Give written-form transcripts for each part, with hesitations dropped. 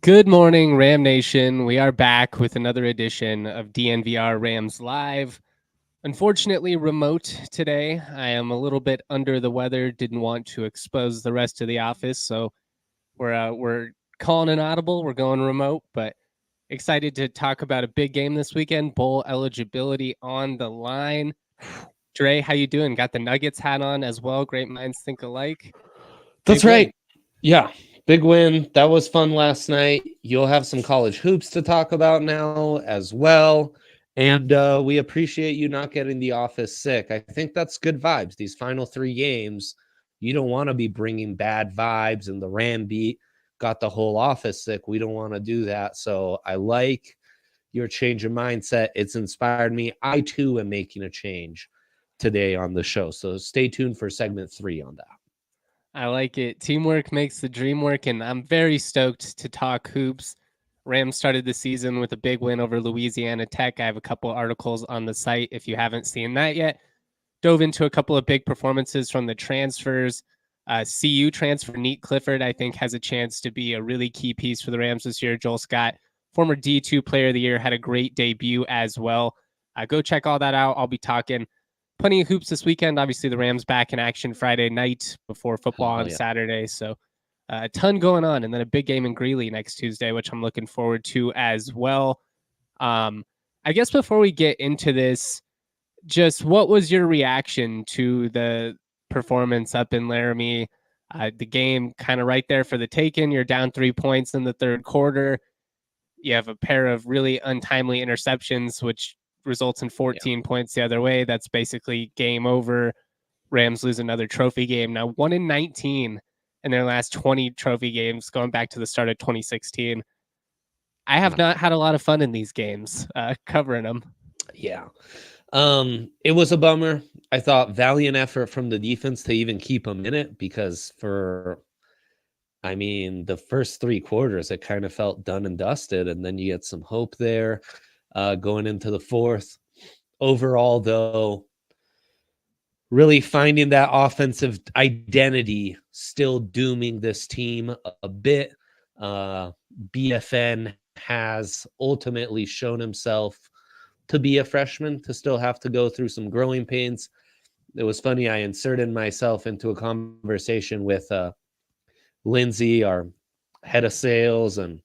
Good morning, Ram Nation. We are back with another edition of DNVR Rams Live. Unfortunately, remote today. I am a little bit under the weather. Didn't want to expose the rest of the office, so we're calling an audible. We're going remote, but excited to talk about a big game this weekend. Bowl eligibility on the line. Dre, how you doing? Got the Nuggets hat on as well. Great minds think alike. That's right. Yeah, big win. That was fun last night. You'll have some college hoops to talk about now as well. And we appreciate you not getting the office sick. I think that's good vibes. These final three games, you don't want to be bringing bad vibes, and the Ram beat got the whole office sick. We don't want to do that. So I like your change of mindset. It's inspired me. I, too, am making a change today on the show. So stay tuned for segment 3 on that. I like it. Teamwork makes the dream work, and I'm very stoked to talk hoops. Rams started the season with a big win over Louisiana Tech. I have a couple articles on the site if you haven't seen that yet. Dove into a couple of big performances from the transfers. CU transfer Neat Clifford, I think, has a chance to be a really key piece for the Rams this year. Joel Scott, former D2 Player of the Year, had a great debut as well. Go check all that out. I'll be talking plenty of hoops this weekend. Obviously, the Rams back in action Friday night before football on Saturday. So a ton going on. And then a big game in Greeley next Tuesday, which I'm looking forward to as well. I guess before we get into this, just what was your reaction to the performance up in Laramie? The game kind of right there for the taking. You're down 3 points in the third quarter. You have a pair of really untimely interceptions, which results in 14 points the other way. That's basically game over. Rams lose another trophy game. Now 1-19 in their last 20 trophy games, going back to the start of 2016. I have not had a lot of fun in these games covering them. Yeah. It was a bummer. I thought valiant effort from the defense to even keep them in it, because the first 3 quarters, it kind of felt done and dusted. And then you get some hope there going into the fourth. Overall, though, really finding that offensive identity, still dooming this team a bit. BFN has ultimately shown himself to be a freshman, to still have to go through some growing pains. It was funny. I inserted myself into a conversation with Lindsay, our head of sales and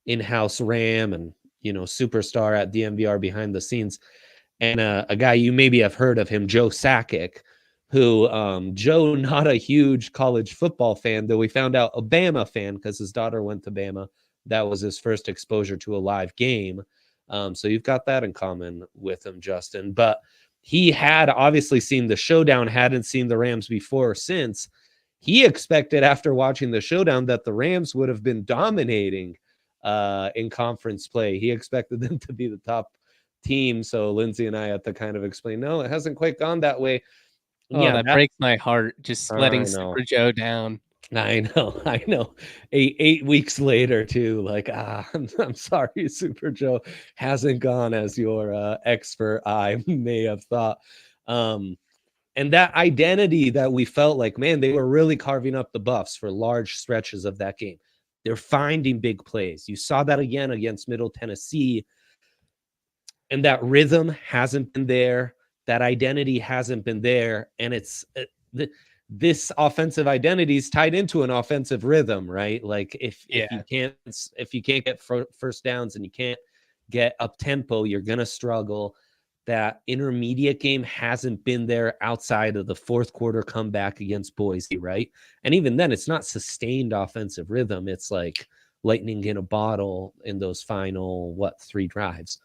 in-house Ram and, superstar at DNVR behind the scenes. And a guy you maybe have heard of him, Joe Sakic, who Joe, not a huge college football fan, though we found out a Bama fan because his daughter went to Bama. That was his first exposure to a live game. So you've got that in common with him, Justin. But he had obviously seen the showdown, hadn't seen the Rams before or since. He expected after watching the showdown that the Rams would have been dominating in conference play. He expected them to be the top team. So Lindsay and I had to kind of explain, no, it hasn't quite gone that way. Oh, yeah, that breaks my heart, just letting Super Joe down. I know. 8 weeks later, too. Like, I'm sorry, Super Joe hasn't gone as your expert eye may have thought. And that identity that we felt like, man, they were really carving up the Buffs for large stretches of that game. They're finding big plays. You saw that again against Middle Tennessee. And that rhythm hasn't been there. That identity hasn't been there. And it's this offensive identity is tied into an offensive rhythm, right? Like if you can't get first downs and you can't get up tempo, you're going to struggle. That intermediate game hasn't been there outside of the fourth quarter comeback against Boise, right? And even then, it's not sustained offensive rhythm. It's like lightning in a bottle in those final, 3 drives.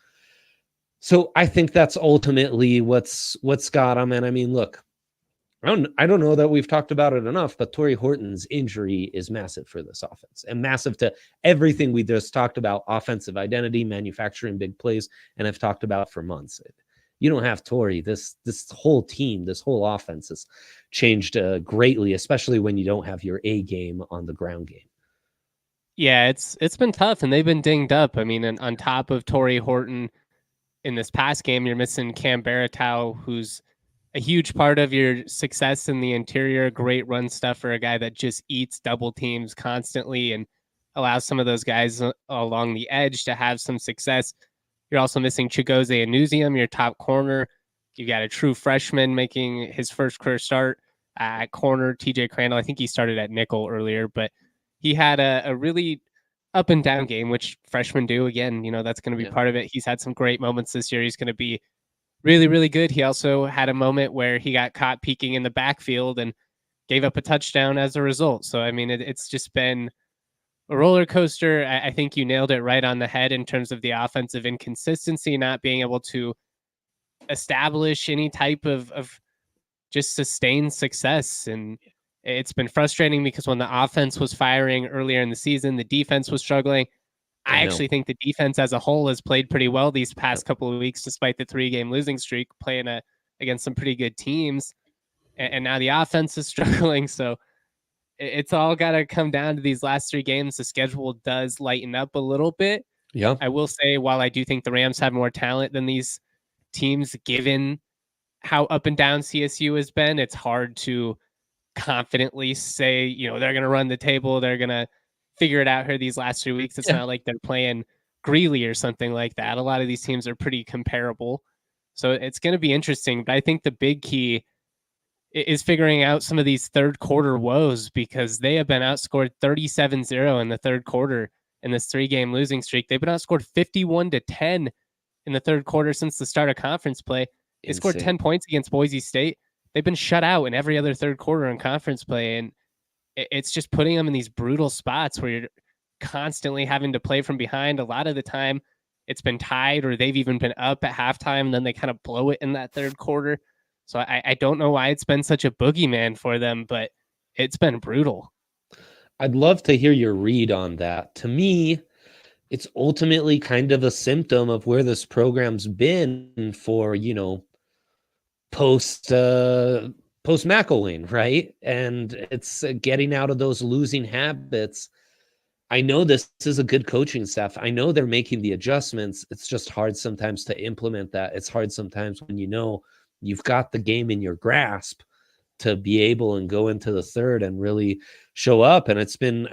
So I think that's ultimately what's got them. And I mean, look, I don't know that we've talked about it enough, but Torrey Horton's injury is massive for this offense and massive to everything we just talked about: offensive identity, manufacturing big plays, and I've talked about for months. You don't have Torrey, this whole team, this whole offense has changed greatly, especially when you don't have your A game on the ground game. Yeah, it's been tough, and they've been dinged up. I mean, on top of Torrey Horton, in this past game, you're missing Cam Baratow, who's a huge part of your success in the interior. Great run stuffer, a guy that just eats double teams constantly. And allows some of those guys along the edge to have some success. You're also missing Chigozie Anusium, your top corner. You got a true freshman making his first career start at corner, TJ Crandall. I think he started at nickel earlier, but he had a really up and down game, which freshmen do. Again, that's going to be part of it. He's had some great moments this year. He's going to be really, really good. He also had a moment where he got caught peeking in the backfield and gave up a touchdown as a result. So, I mean, it's just been a roller coaster. I think you nailed it right on the head in terms of the offensive inconsistency, not being able to establish any type of just sustained success. And it's been frustrating because when the offense was firing earlier in the season, the defense was struggling. I actually think the defense as a whole has played pretty well these past couple of weeks, despite the 3-game losing streak, playing against some pretty good teams. And now the offense is struggling. So it's all got to come down to these last 3 games. The schedule does lighten up a little bit. Yeah. I will say, while I do think the Rams have more talent than these teams, given how up and down CSU has been, it's hard to confidently say, they're going to run the table. They're going to figure it out here these last 3 weeks. It's not like they're playing Greeley or something like that. A lot of these teams are pretty comparable. So it's going to be interesting. But I think the big key is figuring out some of these third quarter woes, because they have been outscored 37-0 in the third quarter in this 3-game losing streak. They've been outscored 51-10 in the third quarter since the start of conference play. They scored 10 points against Boise State. They've been shut out in every other third quarter in conference play. And it's just putting them in these brutal spots where you're constantly having to play from behind. A lot of the time it's been tied, or they've even been up at halftime, and then they kind of blow it in that third quarter. So I don't know why it's been such a boogeyman for them, but it's been brutal. I'd love to hear your read on that. To me, it's ultimately kind of a symptom of where this program's been for, post McElwain, right? And it's getting out of those losing habits. I know this is a good coaching staff. I know they're making the adjustments. It's just hard sometimes to implement that. It's hard sometimes when you've got the game in your grasp to be able and go into the third and really show up. And it's been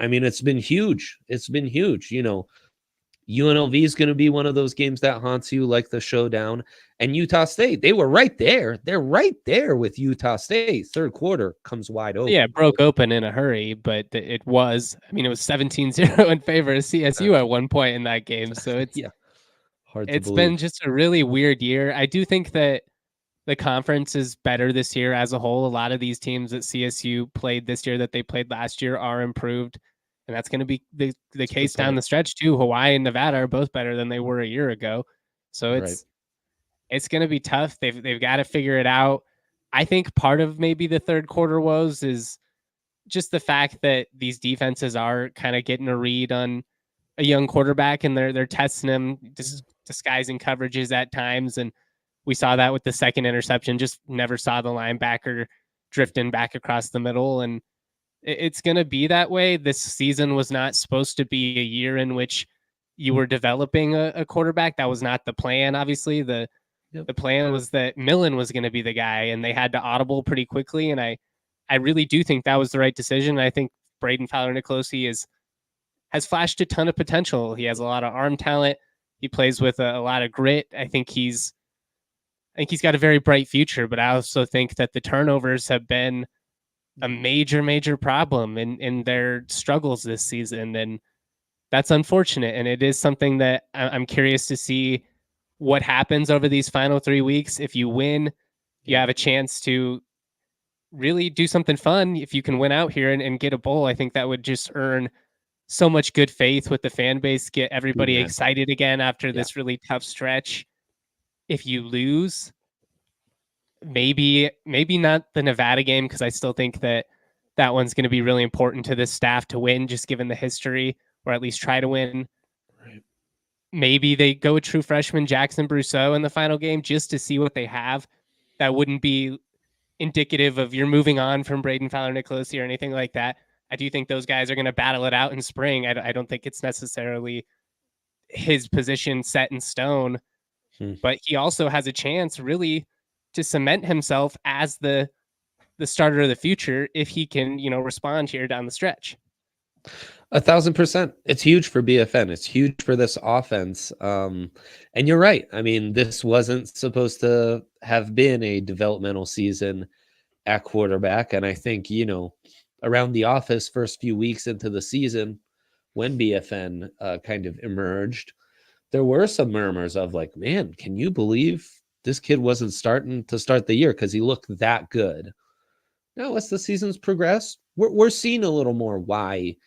huge. It's been huge. UNLV is going to be one of those games that haunts you, like the showdown. And Utah State, they were right there. They're right there with Utah State. Third quarter comes wide open. Yeah, it broke open in a hurry, but it was 17-0 in favor of CSU at one point in that game. So it's it's been just a really weird year. I do think that the conference is better this year as a whole. A lot of these teams that CSU played this year that they played last year are improved. And that's going to be the case down the stretch too. Hawaii and Nevada are both better than they were a year ago. So it's going to be tough. They've got to figure it out. I think part of maybe the third quarter woes is just the fact that these defenses are kind of getting a read on a young quarterback, and they're testing him, disguising coverages at times. And we saw that with the second interception, just never saw the linebacker drifting back across the middle. And it's going to be that way. This season was not supposed to be a year in which you were developing a quarterback. That was not the plan. Obvious't, the plan was that Millen was going to be the guy, and they had to audible pretty quickly. And I really do think that was the right decision. I think Braden Fowler-Nicolosi has flashed a ton of potential. He has a lot of arm talent. He plays with a lot of grit. I think he's got a very bright future, but I also think that the turnovers have been a major problem in their struggles this season. And that's unfortunate. And it is something that I'm curious to see what happens over these final 3 weeks. If you win, you have a chance to really do something fun. If you can win out here and get a bowl, I think that would just earn so much good faith with the fan base, get everybody excited again after this really tough stretch. If you lose, maybe not the Nevada game, because I still think that one's going to be really important to this staff to win, just given the history, or at least try to win. Right. Maybe they go with true freshman Jackson Brousseau in the final game just to see what they have. That wouldn't be indicative of you're moving on from Braden Fowler-Nicolosi or anything like that. I do think those guys are going to battle it out in spring. I don't think it's necessarily his position set in stone, but he also has a chance really to cement himself as the starter of the future if he can, respond here down the stretch. 1,000%. It's huge for BFN. It's huge for this offense. And you're right. I mean, this wasn't supposed to have been a developmental season at quarterback. And I think, around the office first few weeks into the season, when BFN kind of emerged, there were some murmurs of like, man, can you believe this kid wasn't starting to start the year because he looked that good? Now, as the season's progressed, we're seeing a little more why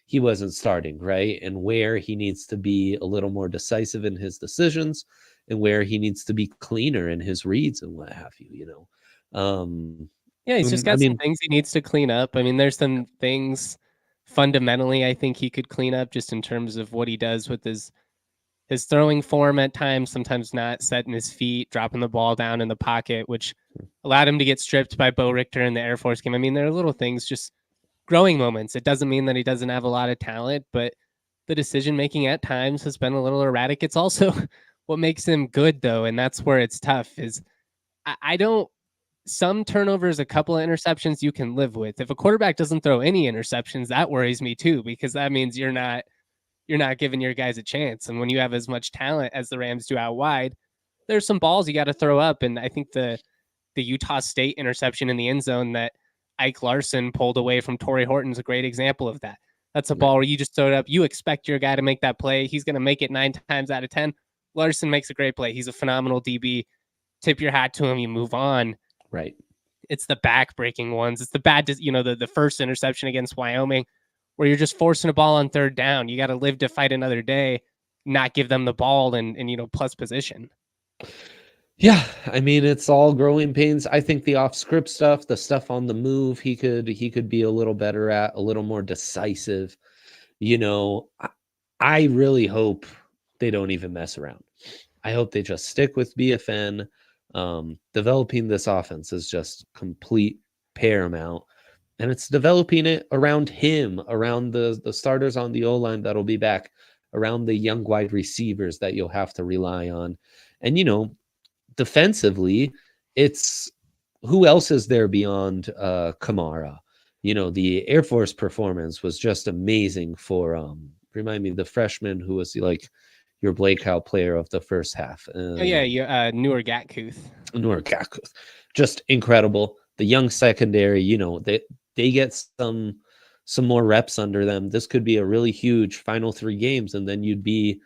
he wasn't starting, right? And where he needs to be a little more decisive in his decisions and where he needs to be cleaner in his reads and what have you. Yeah, he's just I got some mean, things he needs to clean up. I mean, there's some things fundamentally I think he could clean up just in terms of what he does with his throwing form at times, sometimes not setting his feet, dropping the ball down in the pocket, which allowed him to get stripped by Bo Richter in the Air Force game. I mean, there are little things, just growing moments. It doesn't mean that he doesn't have a lot of talent, but the decision making at times has been a little erratic. It's also what makes him good, though, and that's where it's tough. Is I don't some turnovers, a couple of interceptions you can live with. If a quarterback doesn't throw any interceptions, that worries me too, because that means you're not giving your guys a chance. And when you have as much talent as the Rams do out wide, there's some balls you got to throw up. And I think the Utah State interception in the end zone that Ike Larson pulled away from Torrey Horton's a great example of that. That's a ball where you just throw it up. You expect your guy to make that play. He's going to make it 9 times out of 10. Larson makes a great play. He's a phenomenal DB. Tip your hat to him. You move on. right. It's the back-breaking ones. It's the bad, the first interception against Wyoming where you're just forcing a ball on third down. You got to live to fight another day, not give them the ball and plus position. Yeah, I mean, it's all growing pains. I think the off-script stuff, the stuff on the move, he could be a little better at, a little more decisive. I really hope they don't even mess around. I hope they just stick with BFN. Developing this offense is just complete paramount. And it's developing it around him, around the starters on the O-line that'll be back, around the young wide receivers that you'll have to rely on. And, defensively, it's who else is there beyond Kamara? The Air Force performance was just amazing for remind me, the freshman who was like your Blake Howe player of the first half. Newer Gatkuth. Just incredible. The young secondary, they get some more reps under them. This could be a really huge final 3 games, and then you'd be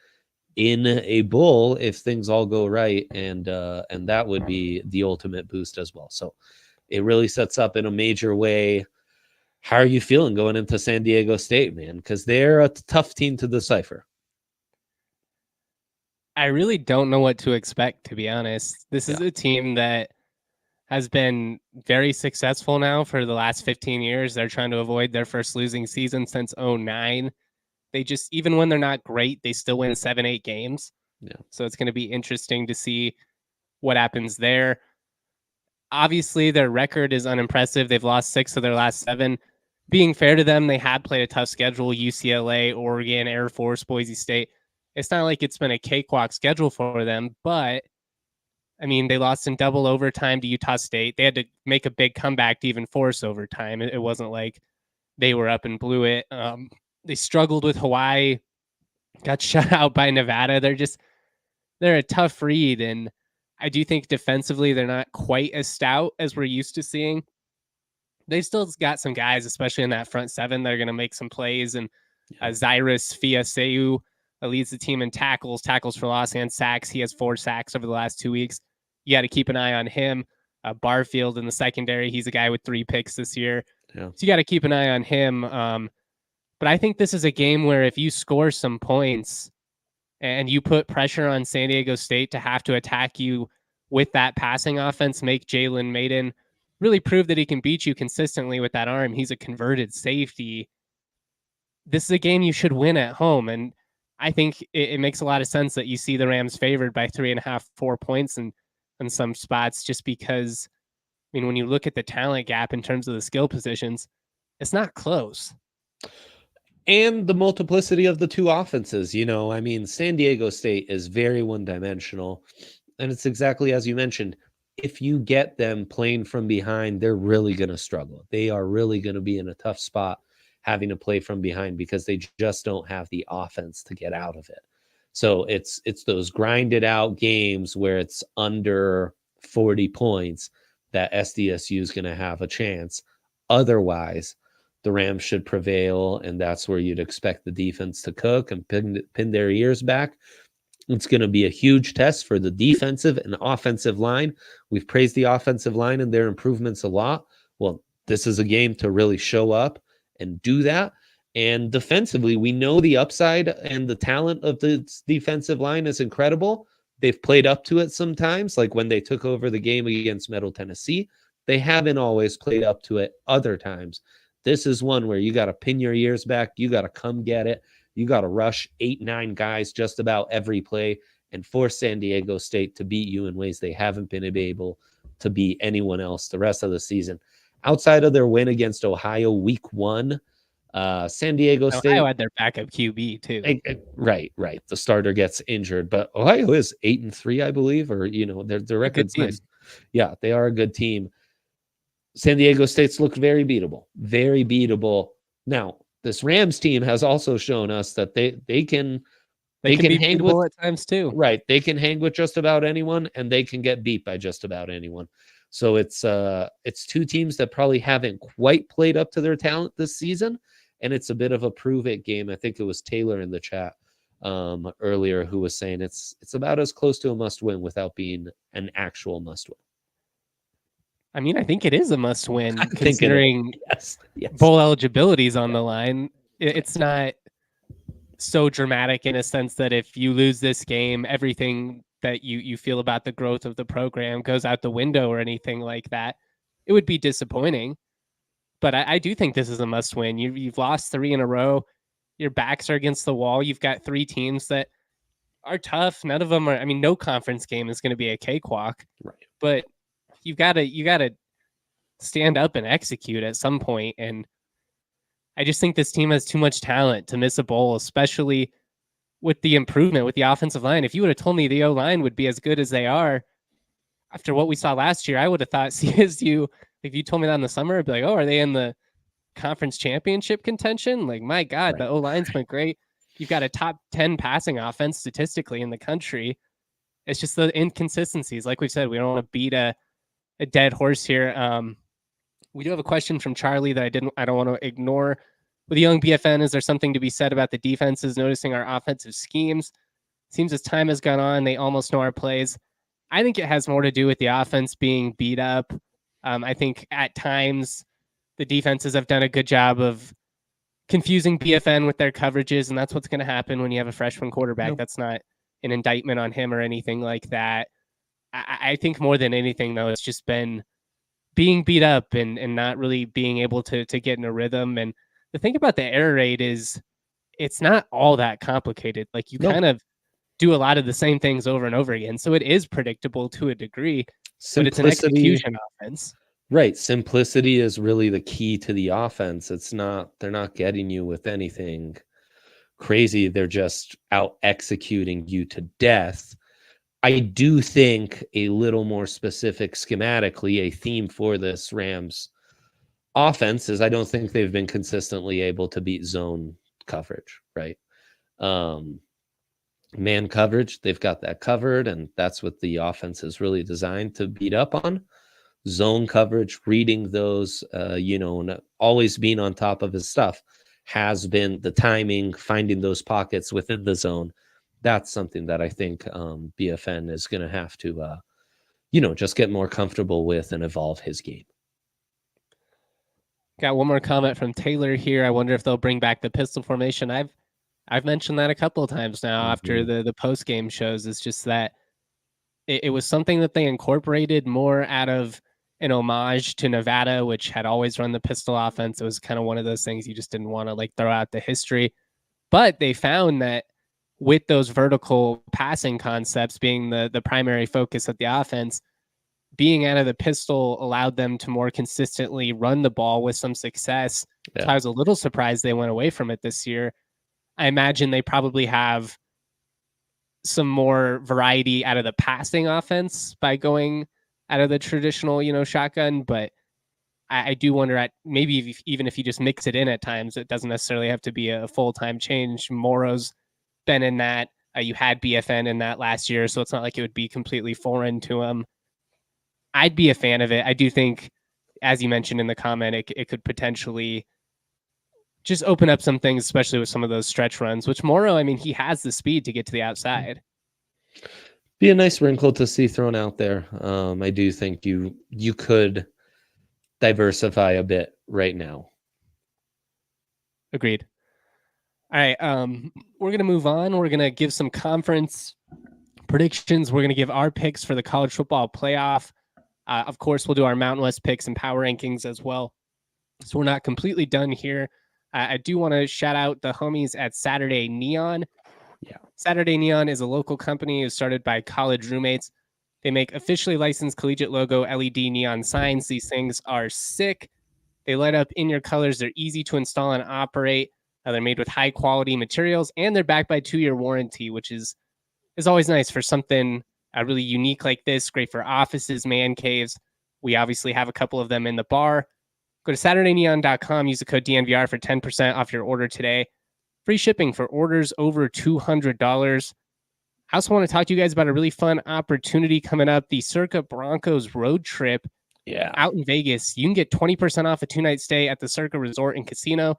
in a bowl if things all go right, and that would be the ultimate boost as well. So it really sets up in a major way. How are you feeling going into San Diego State, man? Because they're a tough team to decipher. I really don't know what to expect, to be honest. This is a team that has been very successful now for the last 15 years. They're trying to avoid their first losing season since 2009. They just, even when they're not great, they still win 7-8 games. Yeah. So it's going to be interesting to see what happens there. Obviously, their record is unimpressive. They've lost 6 of their last 7. Being fair to them, they had played a tough schedule: UCLA, Oregon, Air Force, Boise State. It's not like it's been a cakewalk schedule for them, but I mean, they lost in double overtime to Utah State. They had to make a big comeback to even force overtime. It wasn't like they were up and blew it. They struggled with Hawaii, got shut out by Nevada. They're a tough read. And I do think defensively, they're not quite as stout as we're used to seeing. They still got some guys, especially in that front 7, that are going to make some plays. And Zyrus Fiaseu leads the team in tackles for loss and sacks. He has 4 sacks over the last 2 weeks. You got to keep an eye on him. Barfield in the secondary, he's a guy with 3 picks this year. Yeah. So you got to keep an eye on him. But I think this is a game where if you score some points and you put pressure on San Diego State to have to attack you with that passing offense, make Jalen Maiden really prove that he can beat you consistently with that arm. He's a converted safety. This is a game you should win at home. And I think it makes a lot of sense that you see the Rams favored by 3.5, 4 points in some spots, just because, I mean, when you look at the talent gap in terms of the skill positions, it's not close. And the multiplicity of the 2 offenses, I mean, San Diego State is very one-dimensional. And it's exactly as you mentioned. If you get them playing from behind, they're really going to struggle. They are really going to be in a tough spot having to play from behind because they just don't have the offense to get out of it. So it's those grinded out games where it's under 40 points that SDSU is going to have a chance. Otherwise, the Rams should prevail, and that's where you'd expect the defense to cook and pin their ears back. It's going to be a huge test for the defensive and offensive line. We've praised the offensive line and their improvements a lot. Well, this is a game to really show up and do that. And defensively, we know the upside and the talent of the defensive line is incredible. They've played up to it sometimes, like when they took over the game against Middle Tennessee. They haven't always played up to it other times. This is one where you got to pin your ears back. You got to come get it. You got to rush 8-9 guys just about every play and force San Diego State to beat you in ways they haven't been able to beat anyone else the rest of the season. Outside of their win against Ohio week 1, San Diego State. Ohio had their backup QB too. Right. The starter gets injured, but Ohio is 8-3, I believe, or their record's nice. Yeah, they are a good team. San Diego State's looked very beatable. Now, this Rams team has also shown us that they can hang with at times too. Right, they can hang with just about anyone, and they can get beat by just about anyone. So it's two teams that probably haven't quite played up to their talent this season, and it's a bit of a prove it game. I think it was Taylor in the chat earlier who was saying it's about as close to a must win without being an actual must win. I mean, I think it is a must win considering yes. bowl eligibility is on the line. It's not so dramatic in a sense that if you lose this game, everything that you feel about the growth of the program goes out the window or anything like that. It would be disappointing. But I do think this is a must win. You've lost 3 in a row. Your backs are against the wall. You've got 3 teams that are tough. None of them are. I mean, no conference game is going to be a cakewalk. Right. But you gotta stand up and execute at some point. And I just think this team has too much talent to miss a bowl, especially with the improvement with the offensive line. If you would have told me the O-line would be as good as they are after what we saw last year, I would have thought CSU, if you told me that in the summer, I'd be like, oh, are they in the conference championship contention? Like, my God, The O-line's been great. You've got a top 10 passing offense statistically in the country. It's just the inconsistencies. Like we said, we don't want to beat a dead horse here. We do have a question from Charlie that I don't want to ignore. With the young BFN, is there something to be said about the defenses noticing our offensive schemes? Seems as time has gone on, they almost know our plays. I think it has more to do with the offense being beat up. I think at times the defenses have done a good job of confusing BFN with their coverages, and that's what's going to happen when you have a freshman quarterback. Nope. That's not an indictment on him or anything like that. I think more than anything, though, it's just been being beat up and not really being able to get in a rhythm. And the thing about the error rate is it's not all that complicated. Like you kind of do a lot of the same things over and over again. So it is predictable to a degree, but it's an execution offense. Right. Simplicity is really the key to the offense. They're not getting you with anything crazy. They're just out executing you to death. I do think a little more specific schematically, a theme for this Rams offense is I don't think they've been consistently able to beat zone coverage, right? Man coverage, they've got that covered, and that's what the offense is really designed to beat up on. Zone coverage, reading those, and always being on top of his stuff has been the timing, finding those pockets within the zone. That's something that I think BFN is going to have to, just get more comfortable with and evolve his game. Got one more comment from Taylor here. I wonder if they'll bring back the pistol formation. I've mentioned that a couple of times now after the post game shows. It's just that it was something that they incorporated more out of an homage to Nevada, which had always run the pistol offense. It was kind of one of those things you just didn't want to throw out the history, but they found that with those vertical passing concepts being the primary focus of the offense, being out of the pistol allowed them to more consistently run the ball with some success. Yeah. So I was a little surprised they went away from it this year. I imagine they probably have some more variety out of the passing offense by going out of the traditional, shotgun. But I do wonder at maybe even if you just mix it in at times, it doesn't necessarily have to be a full-time change. Moro's been in that. You had BFN in that last year, so it's not like it would be completely foreign to him. I'd be a fan of it. I do think, as you mentioned in the comment, it could potentially just open up some things, especially with some of those stretch runs, which Moro, I mean, he has the speed to get to the outside. Be a nice wrinkle to see thrown out there. I do think you could diversify a bit right now. Agreed. All right, we're gonna move on. We're gonna give some conference predictions. We're gonna give our picks for the college football playoff. Of course, we'll do our Mountain West picks and power rankings as well. So we're not completely done here. I do want to shout out the homies at Saturday Neon. Yeah. Saturday Neon is a local company started by college roommates. They make officially licensed collegiate logo LED neon signs. These things are sick. They light up in your colors. They're easy to install and operate. They're made with high quality materials, and they're backed by a 2-year warranty, which is always nice for something really unique like this. Great for offices, man caves. We obviously have a couple of them in the bar. Go to SaturdayNeon.com. Use the code DNVR for 10% off your order today. Free shipping for orders over $200. I also want to talk to you guys about a really fun opportunity coming up. The Circa Broncos road trip out in Vegas. You can get 20% off a 2-night stay at the Circa Resort and Casino.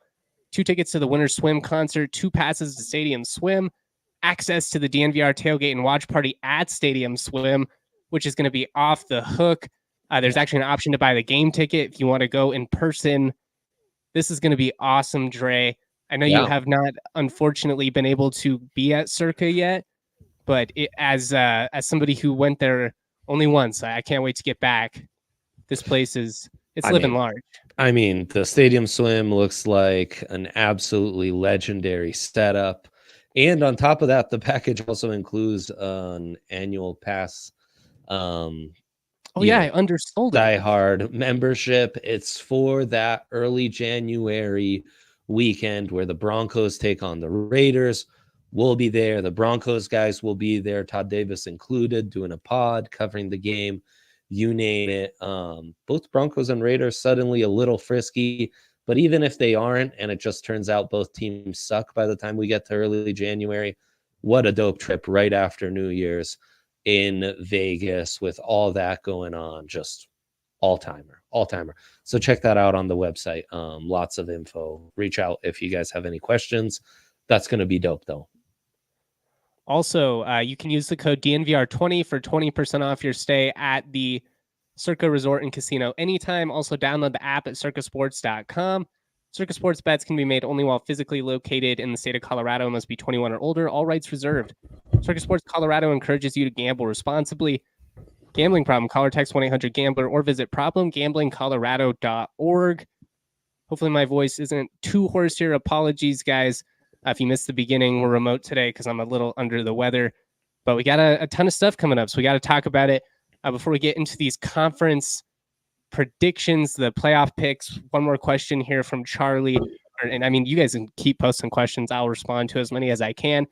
2 tickets to the Winter Swim concert, 2 passes to Stadium Swim, access to the DNVR tailgate and watch party at Stadium Swim, which is going to be off the hook. There's actually an option to buy the game ticket if you want to go in person. This is going to be awesome, Dre. I know you have not, unfortunately, been able to be at Circa yet, but as somebody who went there only once, I can't wait to get back. This place it's living large. I mean, the Stadium Swim looks like an absolutely legendary setup. And on top of that, the package also includes an annual pass. I undersold it. Die Hard membership. It's for that early January weekend where the Broncos take on the Raiders. We'll be there. The Broncos guys will be there, Todd Davis included, doing a pod covering the game. You name it. Both Broncos and Raiders suddenly a little frisky, but even if they aren't, and it just turns out both teams suck by the time we get to early January, what a dope trip right after New Year's in Vegas with all that going on. Just all-timer. So check that out on the website. Lots of info. Reach out if you guys have any questions. That's going to be dope, though. Also, you can use the code DNVR20 for 20% off your stay at the Circa Resort and Casino anytime. Also, download the app at circasports.com. Circa Sports bets can be made only while physically located in the state of Colorado and must be 21 or older. All rights reserved. Circa Sports Colorado encourages you to gamble responsibly. Gambling problem? Call or text 1-800-GAMBLER or visit problemgamblingcolorado.org. Hopefully my voice isn't too hoarse here. Apologies, guys. If you missed the beginning, we're remote today because I'm a little under the weather. But we got a ton of stuff coming up, so we got to talk about it. Before we get into these conference predictions, the playoff picks, one more question here from Charlie. And I mean, you guys can keep posting questions. I'll respond to as many as I can.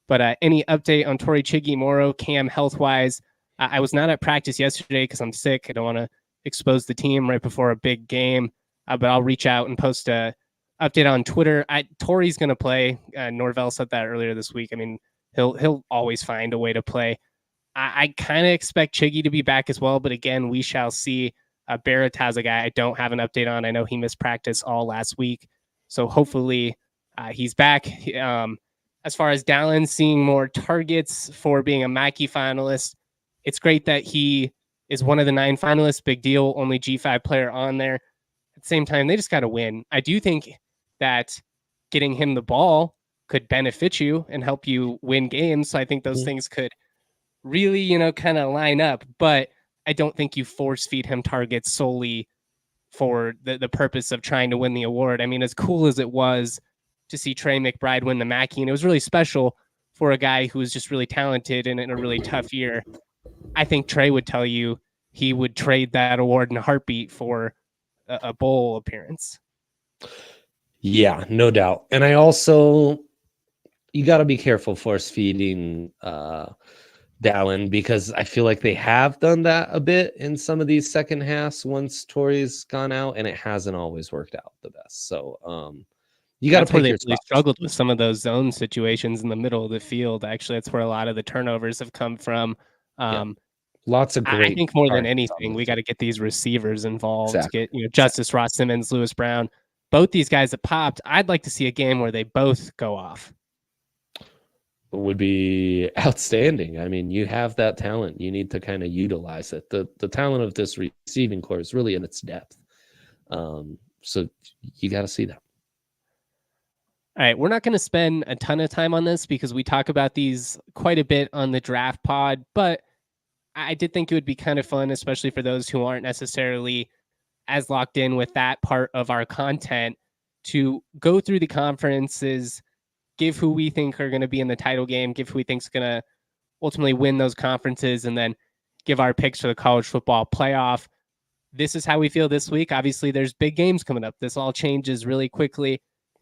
But any update on Tori Chigi, Moro, Cam health-wise? I was not at practice yesterday because I'm sick. I don't want to expose the team right before a big game. But I'll reach out and post a update on Twitter. Tori's going to play. Norvell said that earlier this week. I mean, he'll always find a way to play. I kind of expect Chiggy to be back as well, but again, we shall see. Barrett has a guy I don't have an update on. I know he missed practice all last week, so hopefully he's back. As far as Dallin seeing more targets for being a Mackey finalist, it's great that he is one of the 9 finalists. Big deal, only G5 player on there. At the same time, they just got to win. I do think that getting him the ball could benefit you and help you win games. So I think those things could really, kind of line up. But I don't think you force feed him targets solely for the purpose of trying to win the award. I mean, as cool as it was to see Trey McBride win the Mackey, and it was really special for a guy who was just really talented and in a really tough year. I think Trey would tell you he would trade that award in a heartbeat for a bowl appearance. Yeah, no doubt. And I also, you got to be careful force feeding Dallin, because I feel like they have done that a bit in some of these second halves once Torrey's gone out, and it hasn't always worked out the best. So you got to That's where pick they your really spots. struggled with some of those zone situations in the middle of the field. Actually, that's where a lot of the turnovers have come from. Lots of I great think more than targets on anything, this we team. got to get these receivers involved. Exactly. Get Justice, Ross Simmons, Lewis Brown, both these guys that popped. I'd like to see a game where they both go off. Would be outstanding. I mean, you have that talent. You need to kind of utilize it. The talent of this receiving core is really in its depth. So you got to see that. All right, we're not going to spend a ton of time on this because we talk about these quite a bit on the draft pod, but I did think it would be kind of fun, especially for those who aren't necessarily as locked in with that part of our content, to go through the conferences, give who we think are going to be in the title game, give who we think is going to ultimately win those conferences, and then give our picks for the college football playoff. This is how we feel this week. Obviously, there's big games coming up. This all changes really quickly.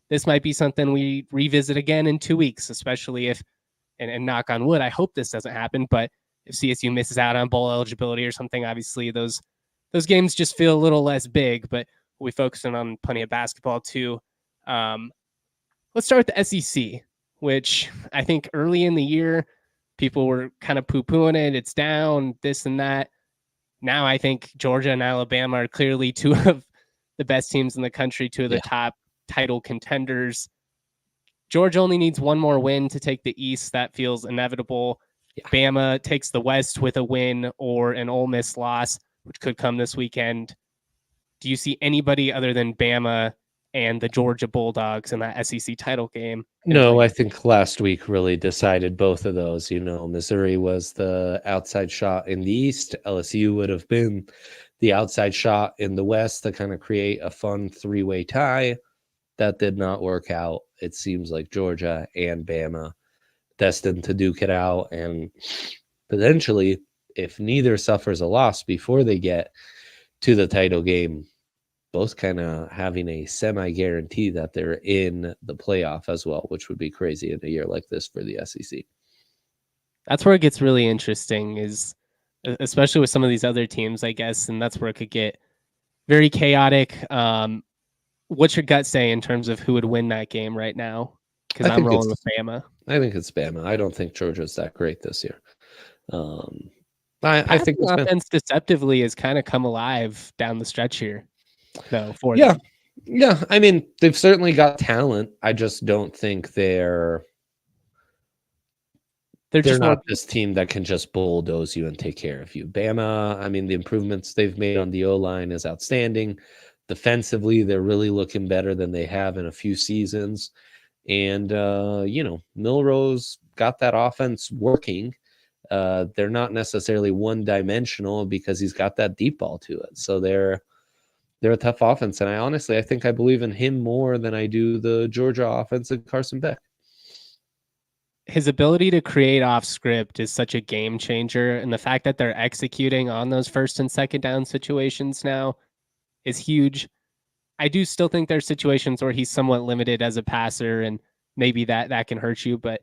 This might be something we revisit again in 2 weeks, especially if, and knock on wood, I hope this doesn't happen, but if CSU misses out on bowl eligibility or something, obviously those games just feel a little less big, but we focusing on plenty of basketball too. Let's start with the SEC, which I think early in the year, people were kind of poo-pooing it. It's down, this and that. Now I think Georgia and Alabama are clearly two of the best teams in the country, two of the top title contenders. Georgia only needs one more win to take the East. That feels inevitable. Bama takes the West with a win or an Ole Miss loss, which could come this weekend. Do you see anybody other than Bama and the Georgia Bulldogs in that SEC title game? No, I think last week really decided both of those. Missouri was the outside shot in the East. LSU would have been the outside shot in the West to kind of create a fun three-way tie. That did not work out. It seems like Georgia and Bama destined to duke it out, and potentially, if neither suffers a loss before they get to the title game, both kind of having a semi-guarantee that they're in the playoff as well, which would be crazy in a year like this for the SEC. That's where it gets really interesting, is especially with some of these other teams, I guess, and that's where it could get very chaotic. What's your gut say in terms of who would win that game right now? Because I'm rolling with Bama. I think it's Bama. I don't think Georgia's that great this year. I think the offense deceptively has kind of come alive down the stretch here, though. Them. I mean, they've certainly got talent. I just don't think they're just not this team that can just bulldoze you and take care of you. Bama, I mean, the improvements they've made on the O-line is outstanding. Defensively, they're really looking better than they have in a few seasons. And, Milrose got that offense working. They're not necessarily one-dimensional because he's got that deep ball to it. So they're a tough offense. And I think I believe in him more than I do the Georgia offense and Carson Beck. His ability to create off script is such a game changer. And the fact that they're executing on those first and second down situations now is huge. I do still think there's situations where he's somewhat limited as a passer, and maybe that can hurt you, but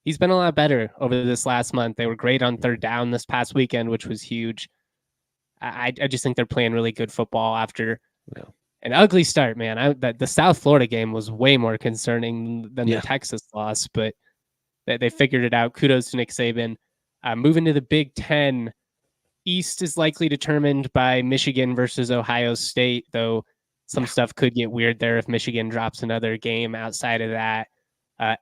he's been a lot better over this last month. They were great on third down this past weekend, which was huge. I just think they're playing really good football after an ugly start, man. The South Florida game was way more concerning than the Texas loss, but they figured it out. Kudos to Nick Saban. Moving to the Big Ten, East is likely determined by Michigan versus Ohio State, though some stuff could get weird there if Michigan drops another game outside of that.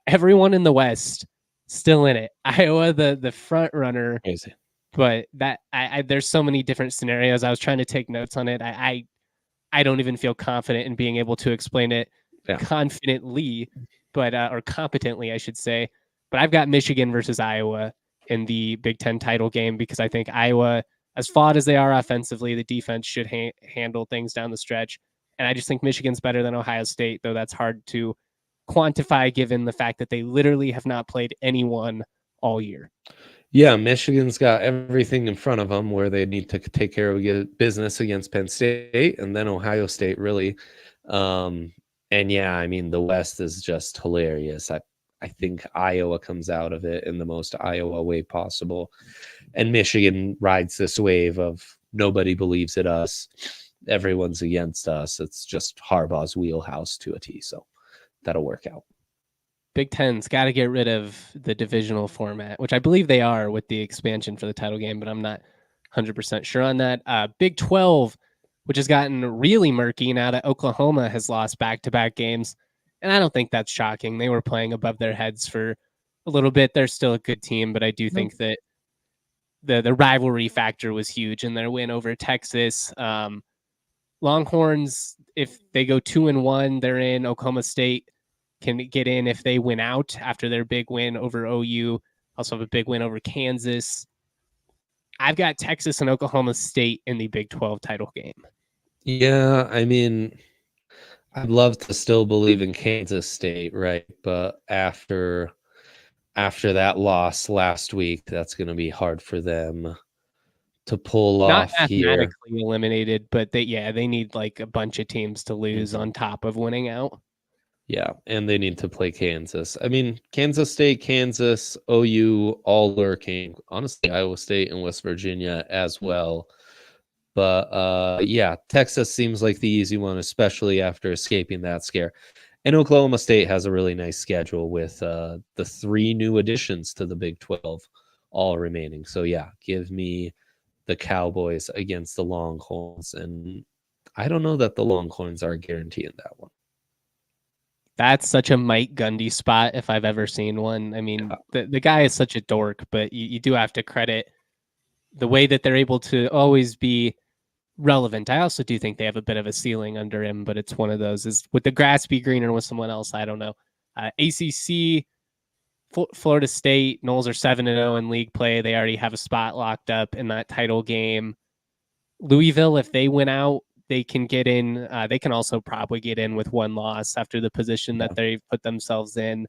Everyone in the West still in it. Iowa, the front runner. Crazy. But there's so many different scenarios. I was trying to take notes on it. I don't even feel confident in being able to explain it confidently, but or competently, I should say. But I've got Michigan versus Iowa in the Big Ten title game because I think Iowa, as flawed as they are offensively, the defense should handle things down the stretch. And I just think Michigan's better than Ohio State, though that's hard to quantify given the fact that they literally have not played anyone all year. Yeah, Michigan's got everything in front of them where they need to take care of business against Penn State, and then Ohio State, really. And yeah, I mean, the West is just hilarious. I think Iowa comes out of it in the most Iowa way possible. And Michigan rides this wave of nobody believes in us. Everyone's against us. It's just Harbaugh's wheelhouse to a T. So that'll work out. Big Ten's got to get rid of the divisional format, which I believe they are with the expansion for the title game, but I'm not 100% sure on that. Big 12, which has gotten really murky now that Oklahoma has lost back-to-back games. And I don't think that's shocking. They were playing above their heads for a little bit. They're still a good team, but I do think that the rivalry factor was huge in their win over Texas. Longhorns, if they go 2-1, they're in. Oklahoma State can get in if they win out after their big win over OU. Also have a big win over Kansas. I've got Texas and Oklahoma State in the Big 12 title game. Yeah, I mean, I'd love to still believe in Kansas State, right? But after that loss last week, that's going to be hard for them to pull Not off here. mathematically eliminated, but they need like a bunch of teams to lose on top of winning out. Yeah, and they need to play Kansas. I mean, Kansas State, Kansas, OU, all lurking. Honestly, Iowa State and West Virginia as well. But yeah, Texas seems like the easy one, especially after escaping that scare. And Oklahoma State has a really nice schedule with the 3 new additions to the Big 12 all remaining. So yeah, give me the Cowboys against the Longhorns. And I don't know that the Longhorns are a guarantee in that one. That's such a Mike Gundy spot if I've ever seen one. I mean, the guy is such a dork, but you do have to credit the way that they're able to always be relevant. I also do think they have a bit of a ceiling under him, but it's one of those. Is would the grass be greener with someone else? I don't know. ACC, Florida State, Noles are 7-0 in league play. They already have a spot locked up in that title game. Louisville, if they win out, they can get in. They can also probably get in with one loss after the position that they've put themselves in.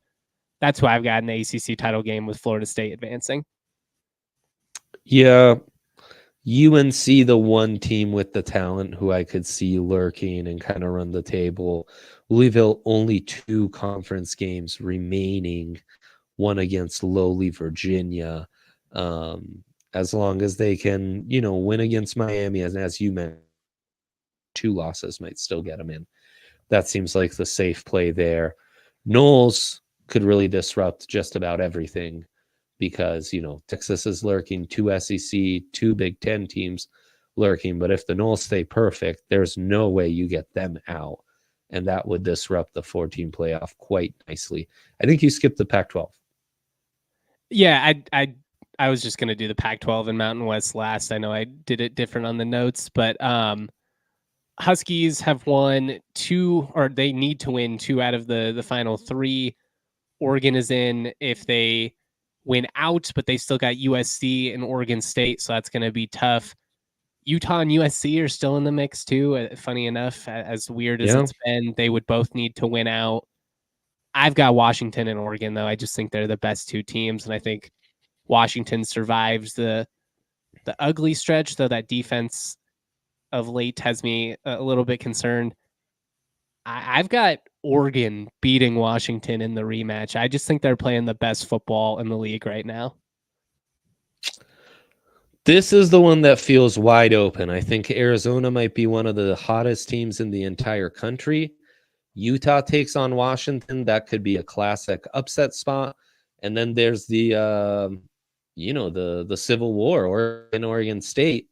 That's who I've got in the ACC title game with Florida State advancing. Yeah. UNC, the one team with the talent who I could see lurking and kind of run the table. Louisville, only 2 conference games remaining, one against lowly Virginia. As long as they can, win against Miami, as you mentioned, 2 losses might still get them in. That seems like the safe play there. Noles could really disrupt just about everything because, Texas is lurking, 2 SEC, 2 Big Ten teams lurking. But if the Noles stay perfect, there's no way you get them out. And that would disrupt the 14 playoff quite nicely. I think you skipped the Pac-12. Yeah, I was just going to do the Pac-12 and Mountain West last. I know I did it different on the notes, but Huskies have won 2, or they need to win 2 out of the final 3. Oregon is in if they win out, but they still got USC and Oregon State, so that's going to be tough. Utah and USC are still in the mix too. Funny enough, as weird as it's been, they would both need to win out. I've got Washington and Oregon, though. I just think they're the best 2 teams, and I think Washington survives the ugly stretch, though that defense of late has me a little bit concerned. I've got Oregon beating Washington in the rematch. I just think they're playing the best football in the league right now. This is the one that feels wide open. I think Arizona might be one of the hottest teams in the entire country. Utah takes on Washington. That could be a classic upset spot. And then there's the Civil War in Oregon State.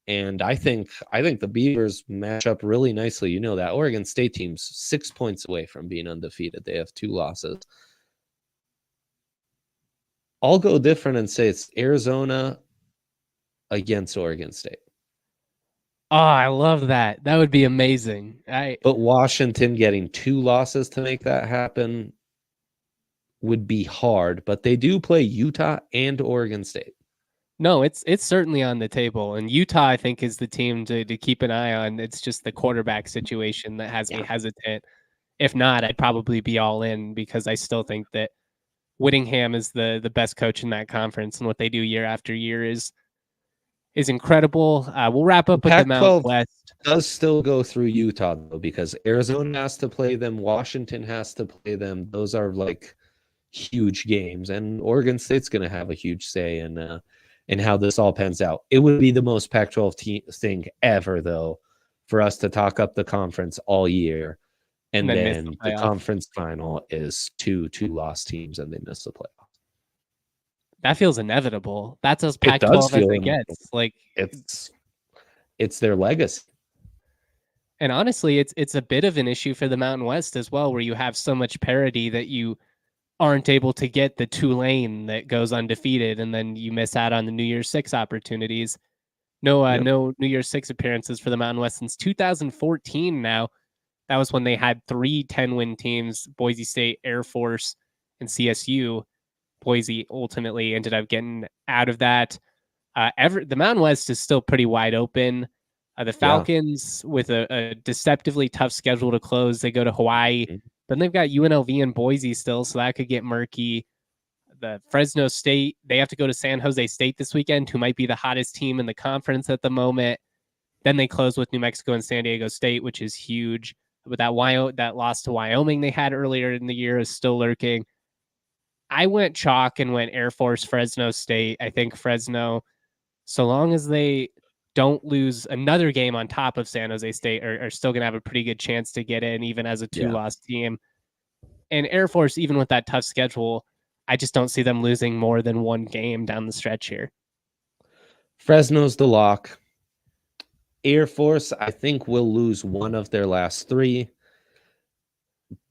And I think the Beavers match up really nicely. That Oregon State team's 6 points away from being undefeated. They have 2 losses. I'll go different and say it's Arizona against Oregon State. Oh, I love that. That would be amazing. But Washington getting 2 losses to make that happen would be hard. But they do play Utah and Oregon State. No, it's certainly on the table. And Utah, I think, is the team to keep an eye on. It's just the quarterback situation that has me hesitant. If not, I'd probably be all in because I still think that Whittingham is the best coach in that conference, and what they do year after year is incredible. We'll wrap up with the Mountain West. Does still go through Utah, though, because Arizona has to play them. Washington has to play them. Those are like huge games, and Oregon State's going to have a huge say in how this all pans out. It would be the most Pac-12 thing ever, though, for us to talk up the conference all year, and then miss the then the playoff. conference final is two loss teams, and they miss the playoff. That feels inevitable. That's as It Pac-12 does as feel it inevitable. gets. Like it's their legacy. And honestly, it's a bit of an issue for the Mountain West as well, where you have so much parity that you aren't able to get the Tulane that goes undefeated, and then you miss out on the New Year's Six opportunities. No, Yep. no New Year's Six appearances for the Mountain West since 2014 now. That was when they had 3 10-win teams, Boise State, Air Force, and CSU. Boise ultimately ended up getting out of that. The Mountain West is still pretty wide open. The Falcons, with a deceptively tough schedule to close, they go to Hawaii. Then they've got UNLV and Boise still, so that could get murky. The Fresno State, they have to go to San Jose State this weekend, who might be the hottest team in the conference at the moment. Then they close with New Mexico and San Diego State, which is huge. But that loss to Wyoming they had earlier in the year is still lurking. I went chalk and went Air Force, Fresno State. I think Fresno, so long as they don't lose another game on top of San Jose State, are still going to have a pretty good chance to get in, even as a 2-loss team. And Air Force, even with that tough schedule, I just don't see them losing more than 1 game down the stretch here. Fresno's the lock. Air Force, I think, will lose 1 of their last 3.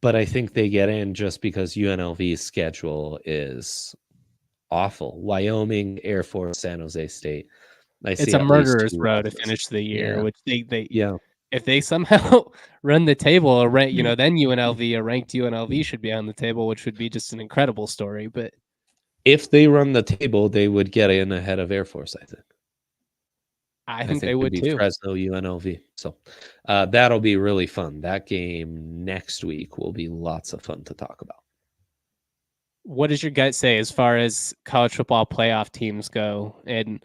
But I think they get in just because UNLV's schedule is awful. Wyoming, Air Force, San Jose State. It's a murderer's row to finish the year, which they if they somehow run the table, then UNLV, a ranked UNLV should be on the table, which would be just an incredible story. But if they run the table, they would get in ahead of Air Force, I think. I think they would too. Fresno, UNLV. So that'll be really fun. That game next week will be lots of fun to talk about. What does your gut say as far as college football playoff teams go? And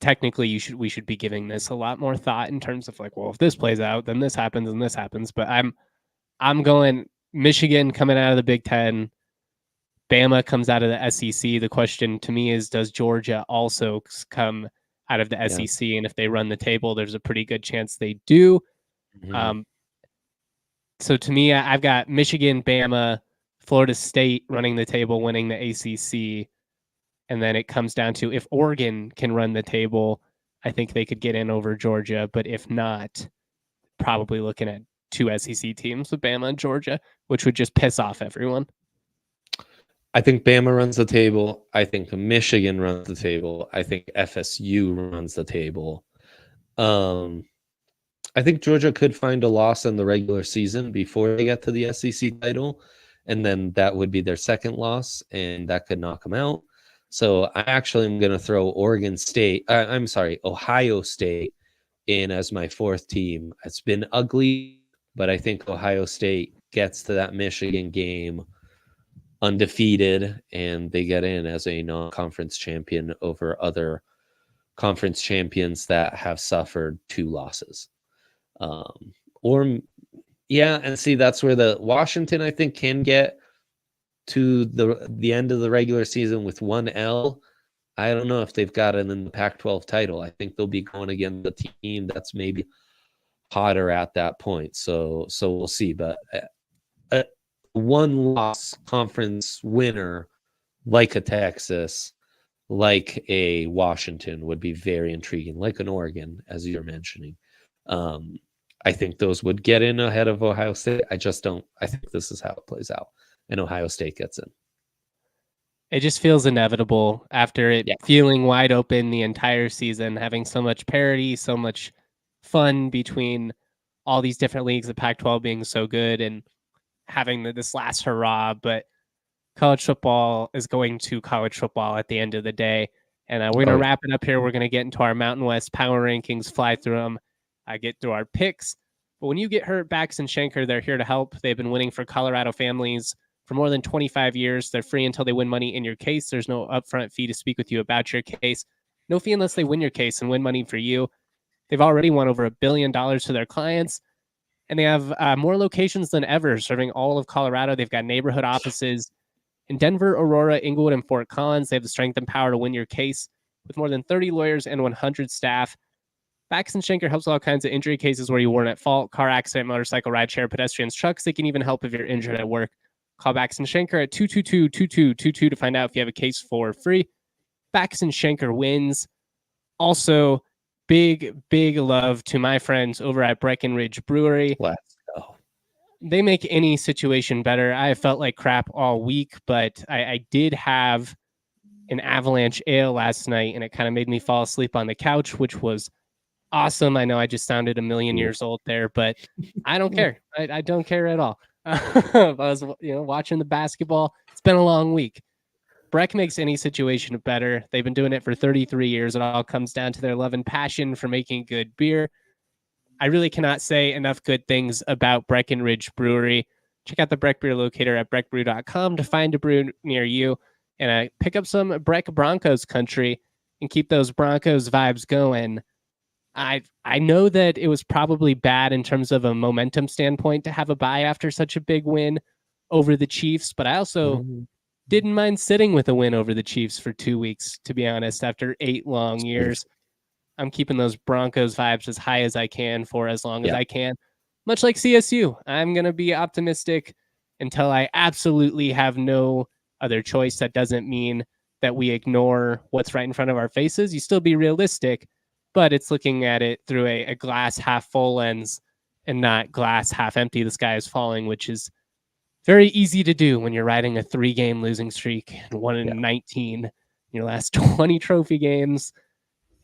technically, we should be giving this a lot more thought in terms of like, well, if this plays out, then this happens and this happens. But I'm going Michigan coming out of the Big Ten. Bama comes out of the SEC. The question to me is, does Georgia also come out of the SEC? And if they run the table, there's a pretty good chance they do. So to me, I've got Michigan, Bama, Florida State running the table, winning the ACC. And then it comes down to if Oregon can run the table, I think they could get in over Georgia. But if not, probably looking at 2 SEC teams with Bama and Georgia, which would just piss off everyone. I think Bama runs the table. I think Michigan runs the table. I think FSU runs the table. I think Georgia could find a loss in the regular season before they get to the SEC title, and then that would be their second loss, and that could knock them out. So I actually am going to throw Ohio State in as my 4th team. It's been ugly, but I think Ohio State gets to that Michigan game undefeated, and they get in as a non-conference champion over other conference champions that have suffered 2 losses. And see, that's where the Washington, I think, can get to the end of the regular season with 1 L. I don't know if they've got it in the Pac-12 title. I think they'll be going against the team that's maybe hotter at that point. So we'll see. But a 1-loss conference winner like a Texas, like a Washington would be very intriguing, like an Oregon, as you're mentioning. I think those would get in ahead of Ohio State. I think this is how it plays out, and Ohio State gets in. It just feels inevitable after it feeling wide open the entire season, having so much parity, so much fun between all these different leagues, the Pac-12 being so good and having this last hurrah. But college football is going to college football at the end of the day. And we're going to wrap it up here. We're going to get into our Mountain West power rankings, fly through them, get through our picks. But when you get hurt, Bax and Schenker, they're here to help. They've been winning for Colorado families for more than 25 years. They're free until they win money in your case. There's no upfront fee to speak with you about your case. No fee unless they win your case and win money for you. They've already won over $1 billion to their clients, and they have more locations than ever, serving all of Colorado. They've got neighborhood offices In Denver, Aurora, Inglewood, and Fort Collins, they have the strength and power to win your case with more than 30 lawyers and 100 staff. Baxton Schenker helps with all kinds of injury cases where you weren't at fault, car accident, motorcycle, rideshare, pedestrians, trucks. They can even help if you're injured at work. Call Baxton Schenker at 222-2222 to find out if you have a case for free. Baxton Schenker wins. Also, big love to my friends over at Breckenridge Brewery. Let's go. They make any situation better. I felt like crap all week, but I did have an Avalanche ale last night, and it kind of made me fall asleep on the couch, which was awesome. I know I just sounded a million years old there, but I don't care. I don't care at all. I was, watching the basketball. It's been a long week. Breck makes any situation better. They've been doing it for 33 years. It all comes down to their love and passion for making good beer. I really cannot say enough good things about Breckenridge Brewery. Check out the Breck Beer Locator at breckbrew.com to find a brew near you and pick up some Breck Broncos country and keep those Broncos vibes going. I know that it was probably bad in terms of a momentum standpoint to have a bye after such a big win over the Chiefs, but I also didn't mind sitting with a win over the Chiefs for 2 weeks, to be honest, after 8 long years. I'm keeping those Broncos vibes as high as I can for as long as I can. Much like CSU, I'm going to be optimistic until I absolutely have no other choice. That doesn't mean that we ignore what's right in front of our faces. You still be realistic, but it's looking at it through a glass half full lens and not glass half empty. The sky is falling, which is very easy to do when you're riding a 3-game losing streak and 1-19 in your last 20 trophy games.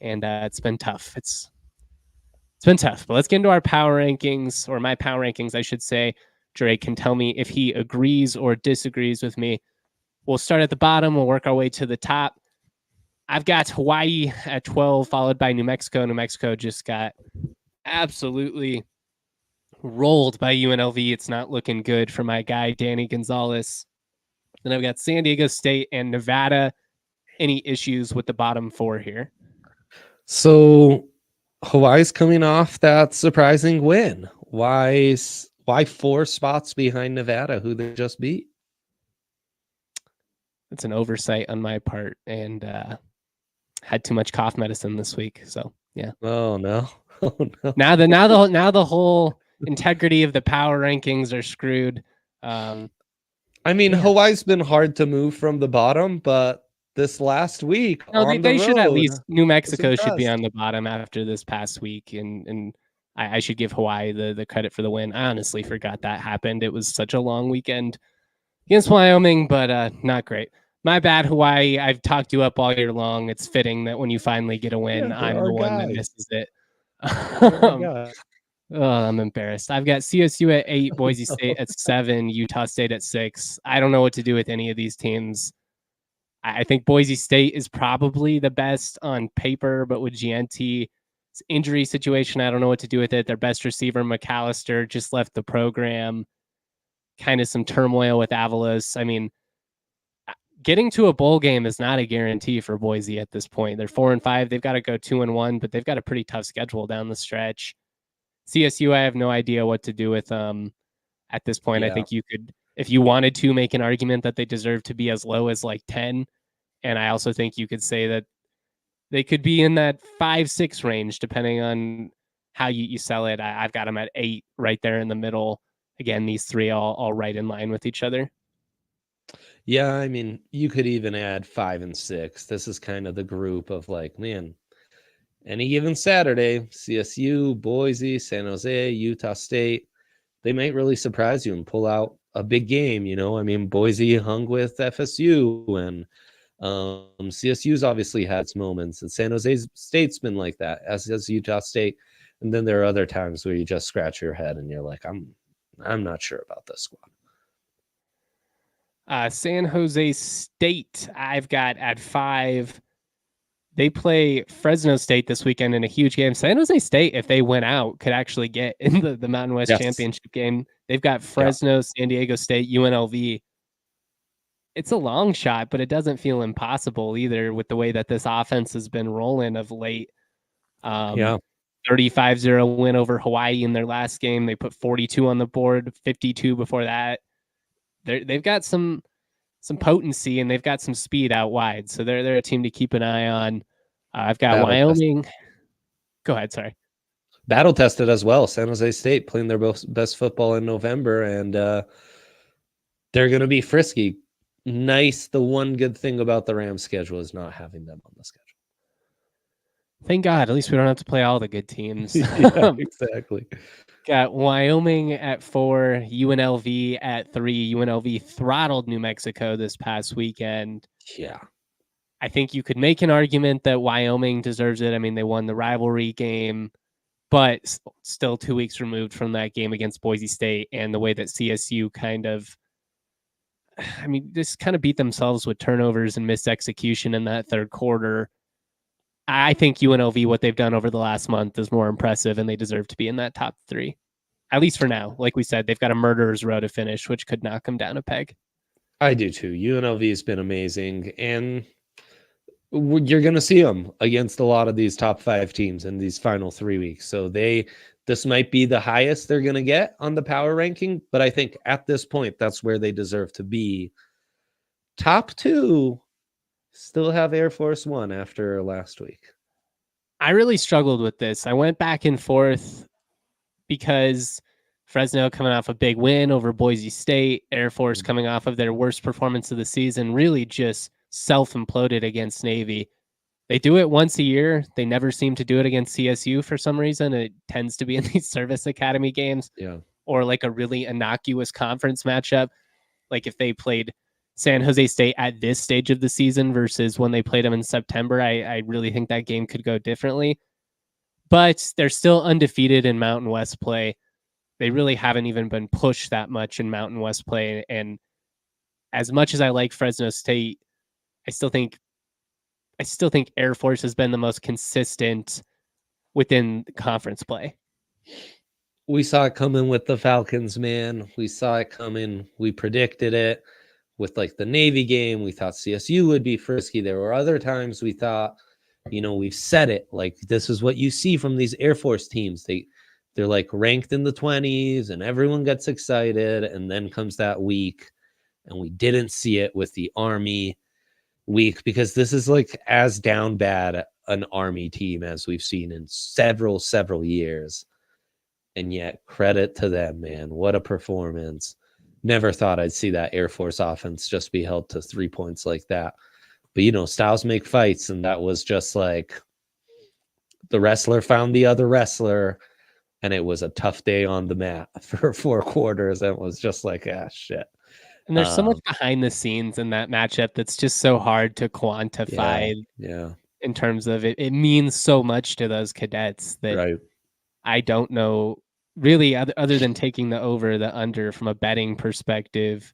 And it's been tough. It's been tough. But let's get into our power rankings, or my power rankings, I should say. Dre can tell me if he agrees or disagrees with me. We'll start at the bottom. We'll work our way to the top. I've got Hawaii at 12, followed by New Mexico. New Mexico just got absolutely rolled by UNLV. It's not looking good for my guy, Danny Gonzalez. Then I've got San Diego State and Nevada. Any issues with the bottom 4 here? So Hawaii's coming off that surprising win. Why 4 spots behind Nevada, who they just beat? It's an oversight on my part, and had too much cough medicine this week. So yeah. Oh no. Oh no. Now the whole integrity of the power rankings are screwed. Hawaii's been hard to move from the bottom, but this last week, they should at least. New Mexico should be on the bottom after this past week, and I should give Hawaii the credit for the win. I honestly forgot that happened. It was such a long weekend against Wyoming, but not great. My bad, Hawaii. I've talked you up all year long. It's fitting that when you finally get a win, I'm the one that misses it. I'm embarrassed. I've got CSU at 8, Boise State at 7, Utah State at 6. I don't know what to do with any of these teams. I think Boise State is probably the best on paper, but with Gianti's injury situation, I don't know what to do with it. Their best receiver, McAllister, just left the program. Kind of some turmoil with Avalos. I mean, getting to a bowl game is not a guarantee for Boise at this point. They're 4-5. They've got to go 2-1, but they've got a pretty tough schedule down the stretch. CSU, I have no idea what to do with at this point. I think you could, if you wanted to, make an argument that they deserve to be as low as like 10. And I also think you could say that they could be in that 5-6 range, depending on how you sell it. I've got them at 8 right there in the middle. Again, these 3 all right in line with each other. Yeah, I mean, you could even add 5 and 6. This is kind of the group of like, man, any given Saturday, CSU, Boise, San Jose, Utah State, they might really surprise you and pull out a big game. I mean, Boise hung with FSU, and CSU's obviously had its moments, and San Jose State's been like that, as has Utah State. And then there are other times where you just scratch your head and you're like, I'm not sure about this squad. San Jose State, I've got at 5. They play Fresno State this weekend in a huge game. San Jose State, if they win out, could actually get in the Mountain West Championship game. They've got Fresno, San Diego State, UNLV. It's a long shot, but it doesn't feel impossible either with the way that this offense has been rolling of late. 35-0 win over Hawaii in their last game. They put 42 on the board, 52 before that. They've got some potency, and they've got some speed out wide. So they're a team to keep an eye on. I've got Battle Wyoming. Go ahead, sorry. Battle tested as well. San Jose State playing their best football in November, and they're going to be frisky. Nice. The one good thing about the Rams schedule is not having them on the schedule. Thank God. At least we don't have to play all the good teams. Yeah, exactly. Got Wyoming at 4, UNLV at 3. UNLV throttled New Mexico this past weekend. Yeah. I think you could make an argument that Wyoming deserves it. I mean, they won the rivalry game, but still 2 weeks removed from that game against Boise State, and the way that CSU just kind of beat themselves with turnovers and missed execution in that third quarter. I think UNLV, what they've done over the last month, is more impressive, and they deserve to be in that top 3, at least for now. Like we said, they've got a murderer's row to finish, which could knock them down a peg. I do too. UNLV has been amazing, and you're going to see them against a lot of these top 5 teams in these final 3 weeks. So this might be the highest they're going to get on the power ranking, but I think at this point, that's where they deserve to be. Top 2 still have Air Force One after last week. I really struggled with this. I went back and forth because Fresno coming off a big win over Boise State, Air Force coming off of their worst performance of the season, really just self-imploded against Navy. They do it once a year. They never seem to do it against CSU for some reason. It tends to be in these service academy games, or like a really innocuous conference matchup. Like if they played San Jose State at this stage of the season versus when they played them in September, I really think that game could go differently. But they're still undefeated in Mountain West play. They really haven't even been pushed that much in Mountain West play. And as much as I like Fresno State, I still think Air Force has been the most consistent within conference play. We saw it coming with the Falcons, man. We saw it coming. We predicted it. With like the Navy game, we thought CSU would be frisky. There were other times we thought, we've said it. Like, this is what you see from these Air Force teams. They're like ranked in the 20s and everyone gets excited. And then comes that week. And we didn't see it with the Army week, because this is like as down bad an Army team as we've seen in several years. And yet, credit to them, man. What a performance. Never thought I'd see that Air Force offense just be held to 3 points like that. But, styles make fights, and that was just like the wrestler found the other wrestler, and it was a tough day on the mat for 4 quarters. And it was just like, shit. And there's so much behind the scenes in that matchup that's just so hard to quantify. Yeah. In terms of it, it means so much to those cadets that I don't know. Really, other than taking the over, the under from a betting perspective,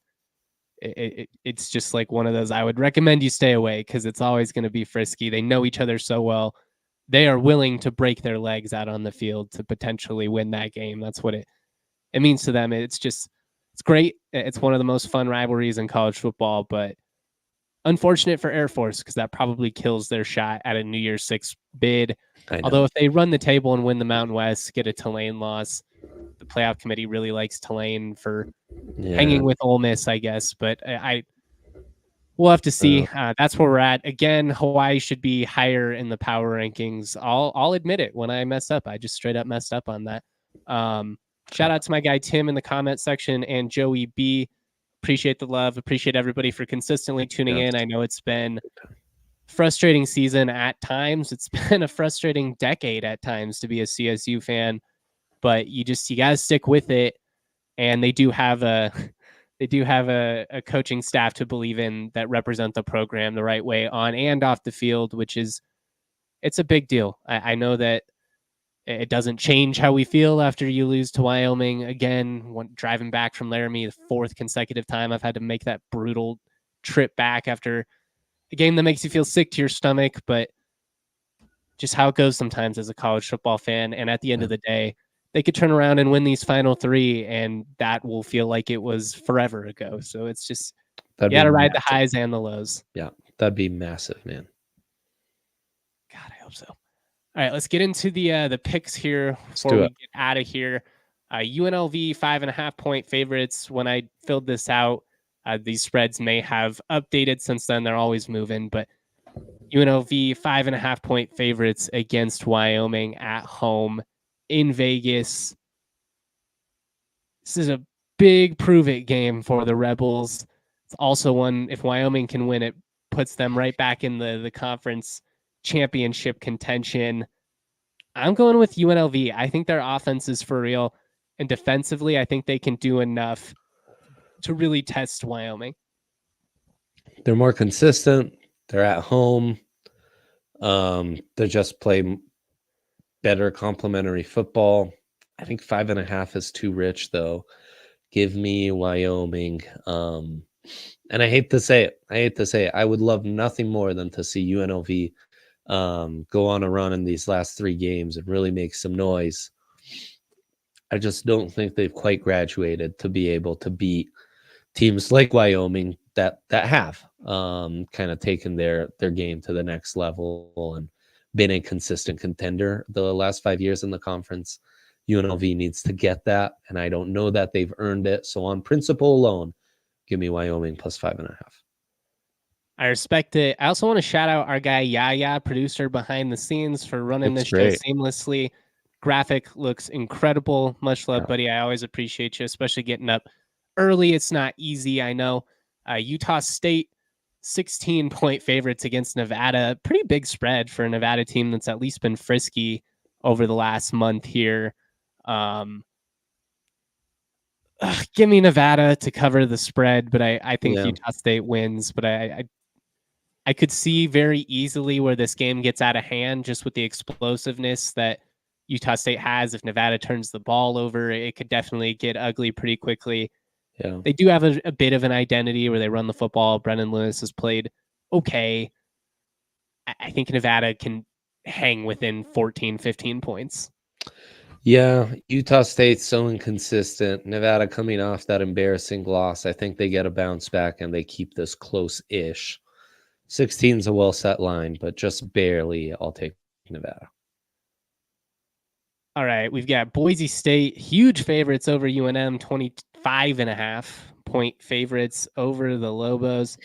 it's just like one of those I would recommend you stay away, because it's always going to be frisky. They know each other so well. They are willing to break their legs out on the field to potentially win that game. That's what it means to them. It's great. It's one of the most fun rivalries in college football, but unfortunate for Air Force, because that probably kills their shot at a New Year's Six bid. Although if they run the table and win the Mountain West, get a Tulane loss, the playoff committee really likes Tulane for hanging with Ole Miss, I guess. But we'll have to see. That's where we're at. Again, Hawaii should be higher in the power rankings. I'll admit it when I mess up. I just straight up messed up on that. Shout out to my guy Tim in the comment section and Joey B. Appreciate the love. Appreciate everybody for consistently tuning in. I know it's been frustrating season at times. It's been a frustrating decade at times to be a CSU fan, but you got to stick with it. And they do have a coaching staff to believe in that represent the program the right way on and off the field, it's a big deal. I know that it doesn't change how we feel after you lose to Wyoming again. Driving back from Laramie, the 4th consecutive time I've had to make that brutal trip back after a game that makes you feel sick to your stomach, but just how it goes sometimes as a college football fan. And at the end of the day, they could turn around and win these final 3, and that will feel like it was forever ago. So it's just, you got to ride the highs and the lows. Yeah, that'd be massive, man. God, I hope so. All right, let's get into the picks here before we get out of here. UNLV 5.5 point favorites. When I filled this out, These spreads may have updated since then. They're always moving, but UNLV 5.5-point favorites against Wyoming at home in Vegas. This is a big prove it game for the Rebels. It's also one, if Wyoming can win, it puts them right back in the conference championship contention. I'm going with UNLV. I think their offense is for real. And defensively, I think they can do enough to really test Wyoming. They're more consistent. They're at home. They just play better complementary football. I think 5.5 is too rich, though. Give me Wyoming. And I hate to say it. I would love nothing more than to see UNLV go on a run in these last 3 games and really make some noise. I just don't think they've quite graduated to be able to beat teams like Wyoming that have kind of taken their game to the next level and been a consistent contender the last 5 years in the conference. UNLV needs to get that, and I don't know that they've earned it. So on principle alone, give me Wyoming plus 5.5. I respect it. I also want to shout out our guy Yaya, producer behind the scenes, for running this show seamlessly. Graphic looks incredible. Much love, buddy. I always appreciate you, especially getting up early. It's not easy, I know. Utah State, 16-point favorites against Nevada. Pretty big spread for a Nevada team that's at least been frisky over the last month here. Give me Nevada to cover the spread, but I think Utah State wins. But I could see very easily where this game gets out of hand just with the explosiveness that Utah State has. If Nevada turns the ball over, it could definitely get ugly pretty quickly. Yeah, they do have a bit of an identity where they run the football. Brennan Lewis has played okay. I think Nevada can hang within 14, 15 points. Yeah, Utah State's so inconsistent. Nevada coming off that embarrassing loss. I think they get a bounce back and they keep this close-ish. 16 is a well-set line, but just barely. I'll take Nevada. All right, we've got Boise State, huge favorites over UNM, 25.5-point favorites over the Lobos.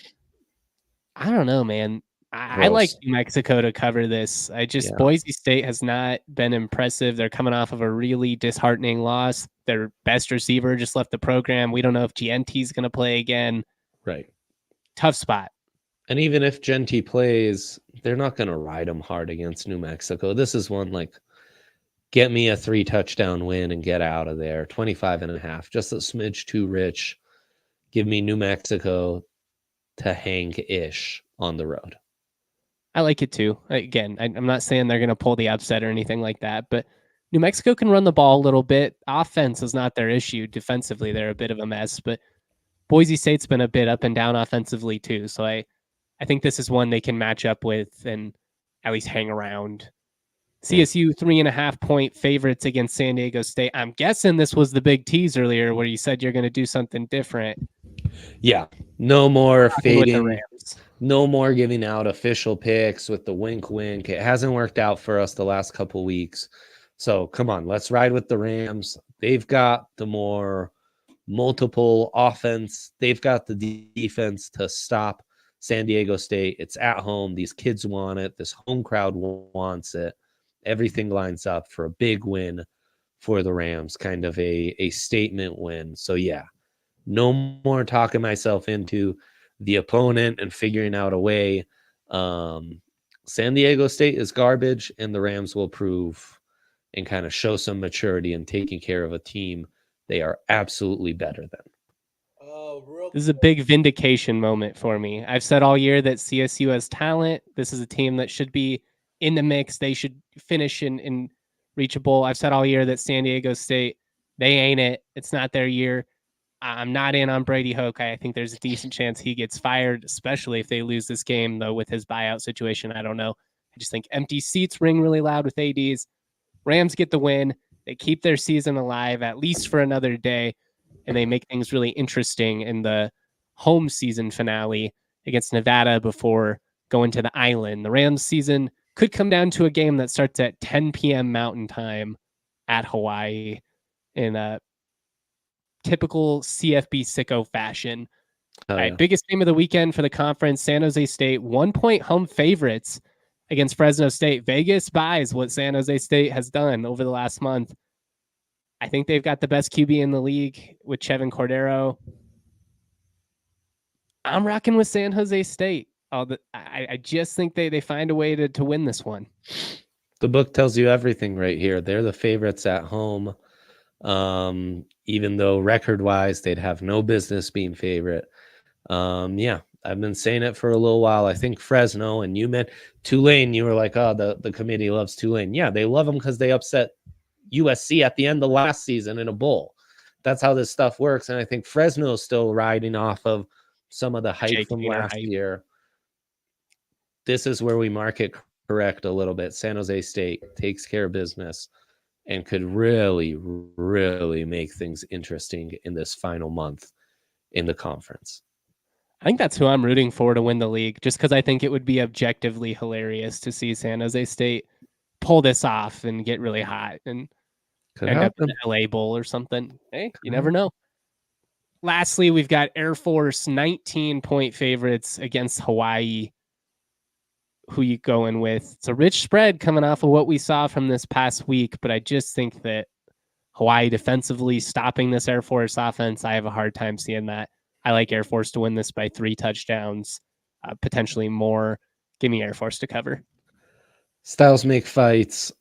I don't know, man. I like New Mexico to cover this. Boise State has not been impressive. They're coming off of a really disheartening loss. Their best receiver just left the program. We don't know if Gienti's going to play again. Right. Tough spot. And even if Gienti plays, they're not going to ride him hard against New Mexico. This is one like, get me a 3-touchdown win and get out of there. 25.5, just a smidge too rich. Give me New Mexico to hang-ish on the road. I like it too. Again, I'm not saying they're going to pull the upset or anything like that, but New Mexico can run the ball a little bit. Offense is not their issue. Defensively, they're a bit of a mess, but Boise State's been a bit up and down offensively too. So I think this is one they can match up with and at least hang around. CSU 3.5-point favorites against San Diego State. I'm guessing this was the big tease earlier where you said you're going to do something different. Yeah, no more fading. No more giving out official picks with the wink. It hasn't worked out for us the last couple weeks. So come on, let's ride with the Rams. They've got the more multiple offense. They've got the defense to stop San Diego State. It's at home. These kids want it. This home crowd wants it. Everything lines up for a big win for the Rams, kind of a statement win. So yeah, no more talking myself into the opponent and figuring out a way. San Diego State is garbage, and the Rams will prove and kind of show some maturity in taking care of a team they are absolutely better than. This is a big vindication moment for me. I've said all year that CSU has talent. This is a team that should be in the mix. They should finish in reach a bowl. I've said all year that San Diego State, they ain't it. It's not their year. I'm not in on Brady Hoke. I think there's a decent chance he gets fired, especially if they lose this game, though, with his buyout situation. I don't know. I just think empty seats ring really loud with ADs. Rams get the win. They keep their season alive, at least for another day, and they make things really interesting in the home season finale against Nevada before going to the island. The Rams season could come down to a game that starts at 10 p.m. Mountain Time at Hawaii in a typical CFB sicko fashion. All right, biggest game of the weekend for the conference, San Jose State, 1-point home favorites against Fresno State. Vegas buys what San Jose State has done over the last month. I think they've got the best QB in the league with Chevin Cordero. I'm rocking with San Jose State. I just think they find a way to win this one. The book tells you everything right here. They're the favorites at home. Even though record-wise, they'd have no business being favorite. Yeah, I've been saying it for a little while. I think Fresno, and you meant Tulane, you were like, oh, the committee loves Tulane. Yeah, they love them because they upset USC at the end of last season in a bowl. That's how this stuff works. And I think Fresno is still riding off of some of the hype from last year. This is where we market correct a little bit. San Jose State takes care of business and could really, really make things interesting in this final month in the conference. I think that's who I'm rooting for to win the league, just because I think it would be objectively hilarious to see San Jose State pull this off and get really hot and end up in the LA Bowl or something. Hey, you never know. Lastly, we've got Air Force 19-point favorites against Hawaii. Who you going with? It's a rich spread coming off of what we saw from this past week, but I just think that Hawaii defensively stopping this Air Force offense, I have a hard time seeing that. I like Air Force to win this by 3 touchdowns, potentially more. Give me Air Force to cover. Styles make fights.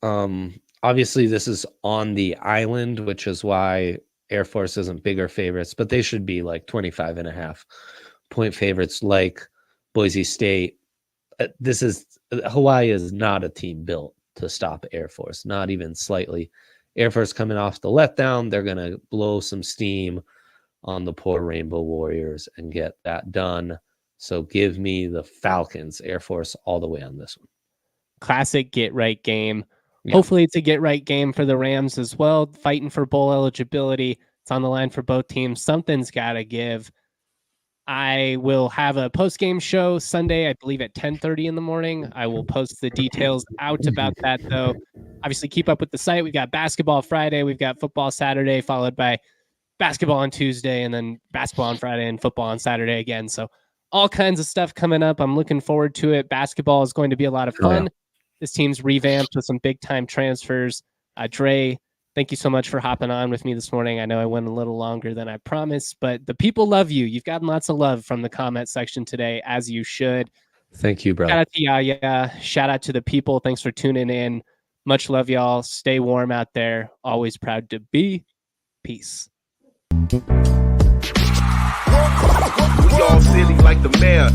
Obviously, this is on the island, which is why Air Force isn't bigger favorites, but they should be like 25.5-point favorites like Boise State. Hawaii is not a team built to stop Air Force, not even slightly. Air Force coming off the letdown, they're going to blow some steam on the poor Rainbow Warriors and get that done. So give me the Falcons, Air Force all the way on this one. Classic get-right game. Yeah. Hopefully it's a get-right game for the Rams as well, fighting for bowl eligibility. It's on the line for both teams. Something's got to give. I will have a post-game show Sunday, I believe at 10:30 in the morning. I will post the details out about that, though. Obviously, keep up with the site. We've got basketball Friday. We've got football Saturday, followed by basketball on Tuesday, and then basketball on Friday and football on Saturday again. So all kinds of stuff coming up. I'm looking forward to it. Basketball is going to be a lot of fun. This team's revamped with some big-time transfers. Dre, thank you so much for hopping on with me this morning. I know I went a little longer than I promised, but the people love you. You've gotten lots of love from the comment section today, as you should. Thank you, bro. Shout out to Yaya. Shout out to the people. Thanks for tuning in. Much love, y'all. Stay warm out there. Always proud to be. Peace. We all silly like the mayor.